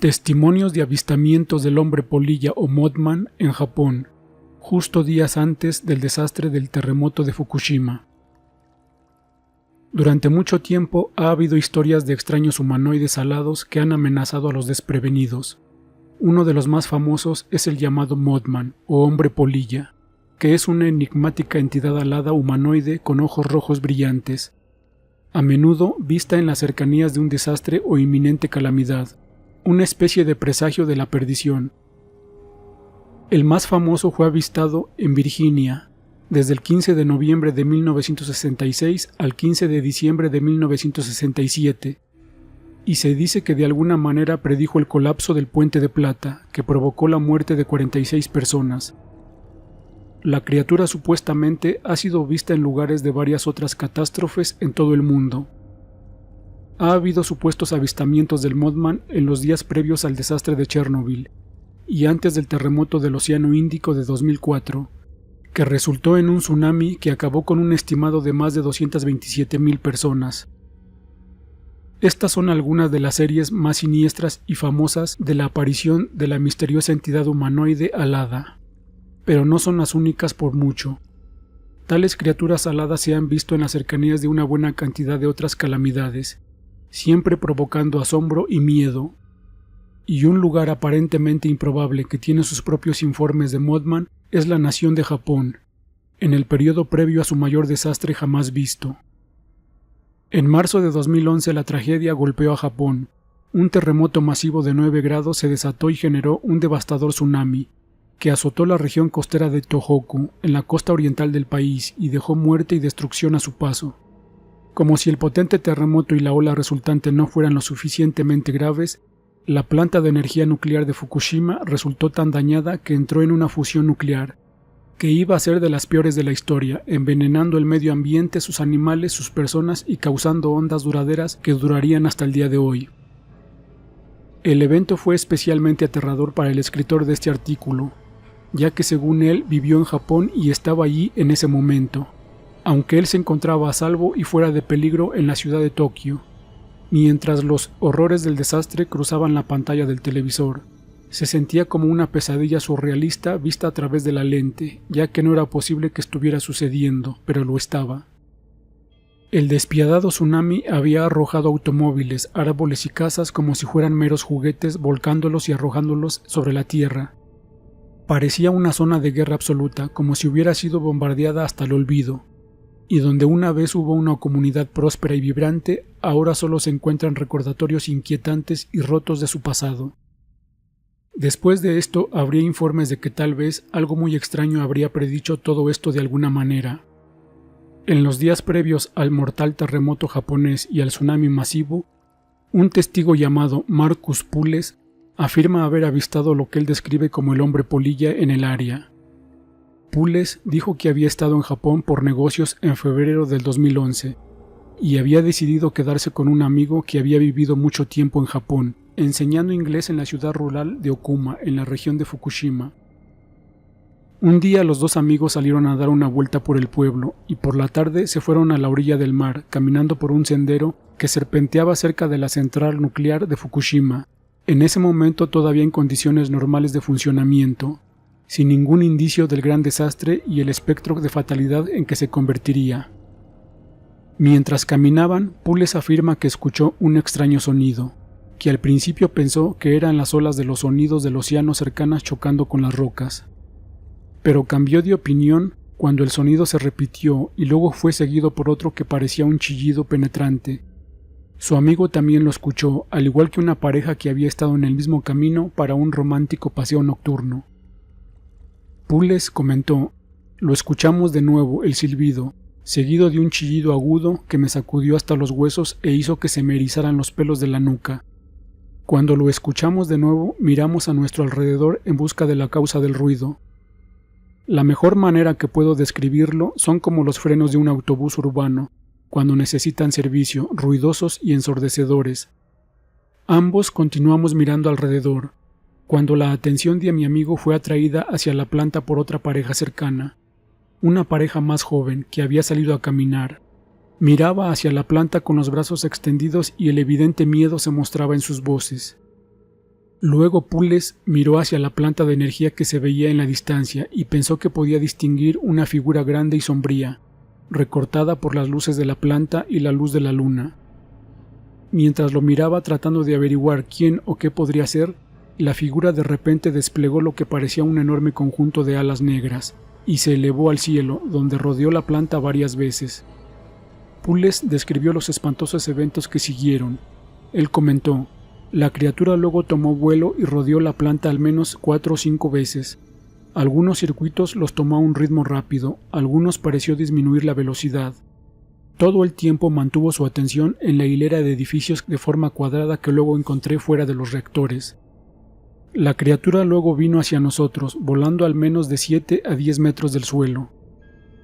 Testimonios de avistamientos del hombre polilla o Mothman en Japón, justo días antes del desastre del terremoto de Fukushima. Durante mucho tiempo ha habido historias de extraños humanoides alados que han amenazado a los desprevenidos. Uno de los más famosos es el llamado Mothman o hombre polilla, que es una enigmática entidad alada humanoide con ojos rojos brillantes, a menudo vista en las cercanías de un desastre o inminente calamidad, una especie de presagio de la perdición. El más famoso fue avistado en Virginia, desde el 15 de noviembre de 1966 al 15 de diciembre de 1967, y se dice que de alguna manera predijo el colapso del Puente de Plata, que provocó la muerte de 46 personas. La criatura supuestamente ha sido vista en lugares de varias otras catástrofes en todo el mundo. Ha habido supuestos avistamientos del Mothman en los días previos al desastre de Chernobyl y antes del terremoto del Océano Índico de 2004, que resultó en un tsunami que acabó con un estimado de más de 227,000 personas. Estas son algunas de las series más siniestras y famosas de la aparición de la misteriosa entidad humanoide alada, pero no son las únicas por mucho. Tales criaturas aladas se han visto en las cercanías de una buena cantidad de otras calamidades, siempre provocando asombro y miedo. Y un lugar aparentemente improbable que tiene sus propios informes de Mothman es la nación de Japón, en el periodo previo a su mayor desastre jamás visto. En marzo de 2011 la tragedia golpeó a Japón. Un terremoto masivo de 9 grados se desató y generó un devastador tsunami, que azotó la región costera de Tohoku, en la costa oriental del país, y dejó muerte y destrucción a su paso. Como si el potente terremoto y la ola resultante no fueran lo suficientemente graves, la planta de energía nuclear de Fukushima resultó tan dañada que entró en una fusión nuclear, que iba a ser de las peores de la historia, envenenando el medio ambiente, sus animales, sus personas y causando ondas duraderas que durarían hasta el día de hoy. El evento fue especialmente aterrador para el escritor de este artículo, ya que según él vivió en Japón y estaba allí en ese momento, aunque él se encontraba a salvo y fuera de peligro en la ciudad de Tokio, mientras los horrores del desastre cruzaban la pantalla del televisor. Se sentía como una pesadilla surrealista vista a través de la lente, ya que no era posible que estuviera sucediendo, pero lo estaba. El despiadado tsunami había arrojado automóviles, árboles y casas como si fueran meros juguetes, volcándolos y arrojándolos sobre la tierra. Parecía una zona de guerra absoluta, como si hubiera sido bombardeada hasta el olvido, y donde una vez hubo una comunidad próspera y vibrante, ahora solo se encuentran recordatorios inquietantes y rotos de su pasado. Después de esto, habría informes de que tal vez algo muy extraño habría predicho todo esto de alguna manera. En los días previos al mortal terremoto japonés y al tsunami masivo, un testigo llamado Marcus Pules afirma haber avistado lo que él describe como el hombre polilla en el área. Pules dijo que había estado en Japón por negocios en febrero del 2011 y había decidido quedarse con un amigo que había vivido mucho tiempo en Japón, enseñando inglés en la ciudad rural de Okuma, en la región de Fukushima. Un día los dos amigos salieron a dar una vuelta por el pueblo y por la tarde se fueron a la orilla del mar, caminando por un sendero que serpenteaba cerca de la central nuclear de Fukushima, en ese momento todavía en condiciones normales de funcionamiento, sin ningún indicio del gran desastre y el espectro de fatalidad en que se convertiría. Mientras caminaban, Pules afirma que escuchó un extraño sonido, que al principio pensó que eran las olas de los sonidos del océano cercanas chocando con las rocas, pero cambió de opinión cuando el sonido se repitió y luego fue seguido por otro que parecía un chillido penetrante. Su amigo también lo escuchó, al igual que una pareja que había estado en el mismo camino para un romántico paseo nocturno. Pules comentó: «Lo escuchamos de nuevo, el silbido, seguido de un chillido agudo que me sacudió hasta los huesos e hizo que se me erizaran los pelos de la nuca. Cuando lo escuchamos de nuevo, miramos a nuestro alrededor en busca de la causa del ruido. La mejor manera que puedo describirlo son como los frenos de un autobús urbano, cuando necesitan servicio, ruidosos y ensordecedores. Ambos continuamos mirando alrededor, cuando la atención de mi amigo fue atraída hacia la planta por otra pareja cercana, una pareja más joven que había salido a caminar. Miraba hacia la planta con los brazos extendidos y el evidente miedo se mostraba en sus voces. Luego Pules miró hacia la planta de energía que se veía en la distancia y pensó que podía distinguir una figura grande y sombría, recortada por las luces de la planta y la luz de la luna. Mientras lo miraba tratando de averiguar quién o qué podría ser, la figura de repente desplegó lo que parecía un enorme conjunto de alas negras y se elevó al cielo, donde rodeó la planta varias veces. Pules describió los espantosos eventos que siguieron. Él comentó: la criatura luego tomó vuelo y rodeó la planta al menos 4 o 5 veces. Algunos circuitos los tomó a un ritmo rápido, algunos pareció disminuir la velocidad. Todo el tiempo mantuvo su atención en la hilera de edificios de forma cuadrada que luego encontré fuera de los reactores. La criatura luego vino hacia nosotros, volando al menos de 7 a 10 metros del suelo.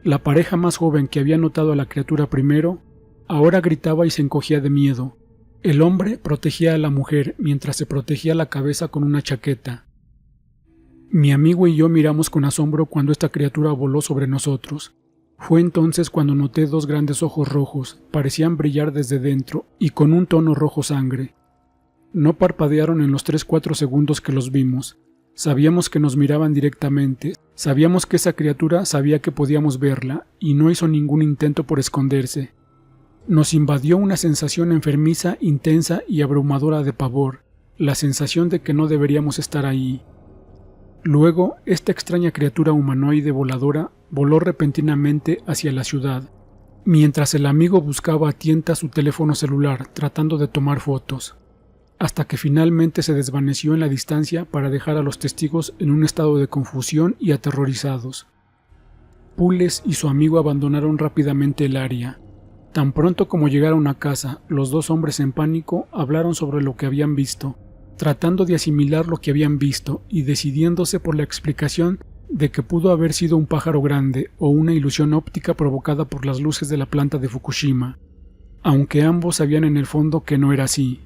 La pareja más joven que había notado a la criatura primero, ahora gritaba y se encogía de miedo. El hombre protegía a la mujer mientras se protegía la cabeza con una chaqueta. Mi amigo y yo miramos con asombro cuando esta criatura voló sobre nosotros. Fue entonces cuando noté 2 grandes ojos rojos, parecían brillar desde dentro y con un tono rojo sangre. No parpadearon en los 3-4 segundos que los vimos. Sabíamos que nos miraban directamente, sabíamos que esa criatura sabía que podíamos verla y no hizo ningún intento por esconderse. Nos invadió una sensación enfermiza, intensa y abrumadora de pavor, la sensación de que no deberíamos estar ahí. Luego, esta extraña criatura humanoide voladora voló repentinamente hacia la ciudad, mientras el amigo buscaba a tientas su teléfono celular tratando de tomar fotos, hasta que finalmente se desvaneció en la distancia para dejar a los testigos en un estado de confusión y aterrorizados. Pules y su amigo abandonaron rápidamente el área. Tan pronto como llegaron a casa, los 2 hombres en pánico hablaron sobre lo que habían visto, tratando de asimilar lo que habían visto y decidiéndose por la explicación de que pudo haber sido un pájaro grande o una ilusión óptica provocada por las luces de la planta de Fukushima, aunque ambos sabían en el fondo que no era así.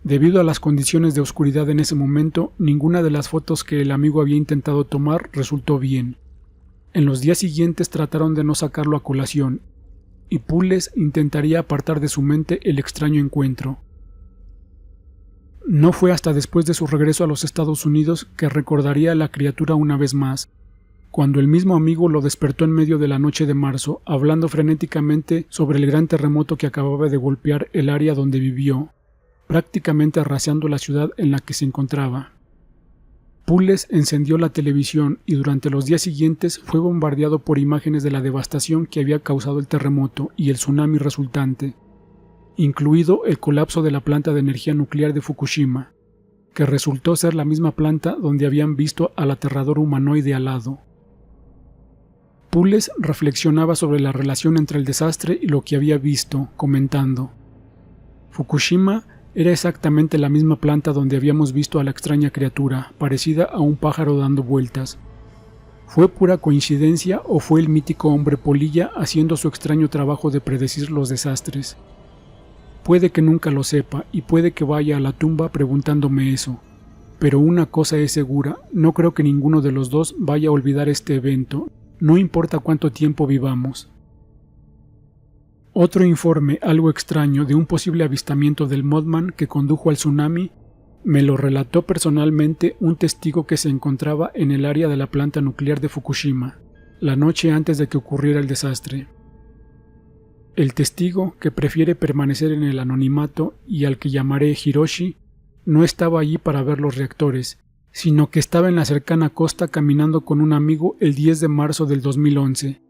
Debido a las condiciones de oscuridad en ese momento, ninguna de las fotos que el amigo había intentado tomar resultó bien. En los días siguientes trataron de no sacarlo a colación, y Pules intentaría apartar de su mente el extraño encuentro. No fue hasta después de su regreso a los Estados Unidos que recordaría a la criatura una vez más, cuando el mismo amigo lo despertó en medio de la noche de marzo, hablando frenéticamente sobre el gran terremoto que acababa de golpear el área donde vivió, prácticamente arrasando la ciudad en la que se encontraba. Pules encendió la televisión y durante los días siguientes fue bombardeado por imágenes de la devastación que había causado el terremoto y el tsunami resultante, incluido el colapso de la planta de energía nuclear de Fukushima, que resultó ser la misma planta donde habían visto al aterrador humanoide alado. Pules reflexionaba sobre la relación entre el desastre y lo que había visto, comentando: Fukushima era exactamente la misma planta donde habíamos visto a la extraña criatura, parecida a un pájaro dando vueltas. ¿Fue pura coincidencia o fue el mítico hombre polilla haciendo su extraño trabajo de predecir los desastres? Puede que nunca lo sepa y puede que vaya a la tumba preguntándome eso. Pero una cosa es segura, no creo que ninguno de los dos vaya a olvidar este evento, no importa cuánto tiempo vivamos. Otro informe algo extraño de un posible avistamiento del Mothman que condujo al tsunami me lo relató personalmente un testigo que se encontraba en el área de la planta nuclear de Fukushima, la noche antes de que ocurriera el desastre. El testigo, que prefiere permanecer en el anonimato y al que llamaré Hiroshi, no estaba allí para ver los reactores, sino que estaba en la cercana costa caminando con un amigo el 10 de marzo del 2011.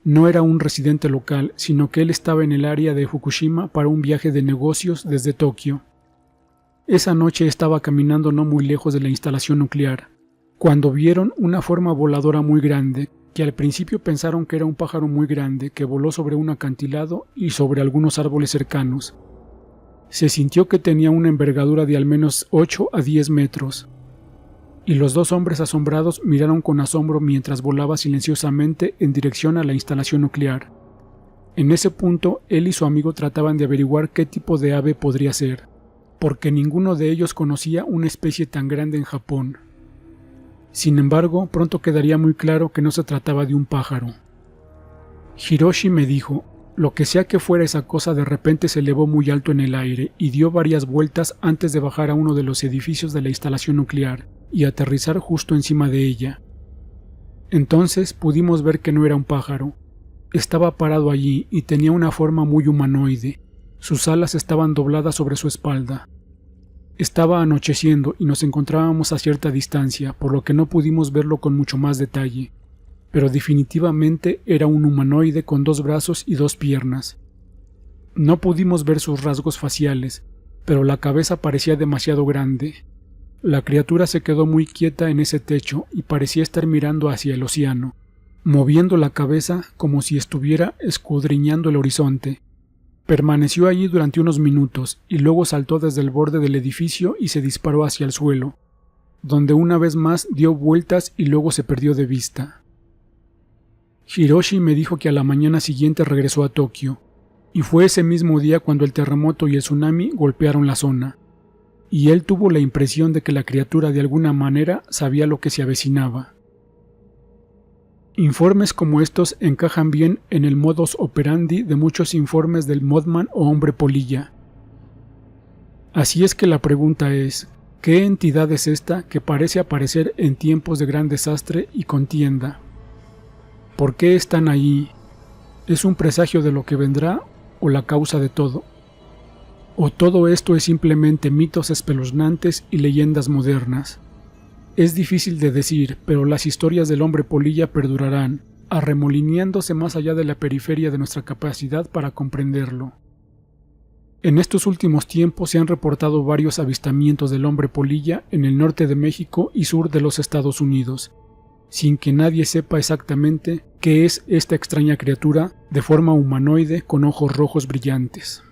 No era un residente local, sino que él estaba en el área de Fukushima para un viaje de negocios desde Tokio. Esa noche estaba caminando no muy lejos de la instalación nuclear, cuando vieron una forma voladora muy grande, que al principio pensaron que era un pájaro muy grande que voló sobre un acantilado y sobre algunos árboles cercanos. Se sintió que tenía una envergadura de al menos 8 a 10 metros. Y los 2 hombres asombrados miraron con asombro mientras volaba silenciosamente en dirección a la instalación nuclear. En ese punto, él y su amigo trataban de averiguar qué tipo de ave podría ser, porque ninguno de ellos conocía una especie tan grande en Japón. Sin embargo, pronto quedaría muy claro que no se trataba de un pájaro. Hiroshi me dijo: Lo que sea que fuera esa cosa de repente se elevó muy alto en el aire y dio varias vueltas antes de bajar a uno de los edificios de la instalación nuclear y aterrizar justo encima de ella. Entonces pudimos ver que no era un pájaro. Estaba parado allí y tenía una forma muy humanoide. Sus alas estaban dobladas sobre su espalda. Estaba anocheciendo y nos encontrábamos a cierta distancia, por lo que no pudimos verlo con mucho más detalle. Pero definitivamente era un humanoide con 2 brazos y 2 piernas. No pudimos ver sus rasgos faciales, pero la cabeza parecía demasiado grande. La criatura se quedó muy quieta en ese techo y parecía estar mirando hacia el océano, moviendo la cabeza como si estuviera escudriñando el horizonte. Permaneció allí durante unos minutos y luego saltó desde el borde del edificio y se disparó hacia el suelo, donde una vez más dio vueltas y luego se perdió de vista. Hiroshi me dijo que a la mañana siguiente regresó a Tokio, y fue ese mismo día cuando el terremoto y el tsunami golpearon la zona, y él tuvo la impresión de que la criatura de alguna manera sabía lo que se avecinaba. Informes como estos encajan bien en el modus operandi de muchos informes del Mothman o hombre polilla. Así es que la pregunta es, ¿qué entidad es esta que parece aparecer en tiempos de gran desastre y contienda? ¿Por qué están ahí? ¿Es un presagio de lo que vendrá o la causa de todo? ¿O todo esto es simplemente mitos espeluznantes y leyendas modernas? Es difícil de decir, pero las historias del hombre polilla perdurarán, arremolineándose más allá de la periferia de nuestra capacidad para comprenderlo. En estos últimos tiempos se han reportado varios avistamientos del hombre polilla en el norte de México y sur de los Estados Unidos, sin que nadie sepa exactamente qué es esta extraña criatura de forma humanoide con ojos rojos brillantes.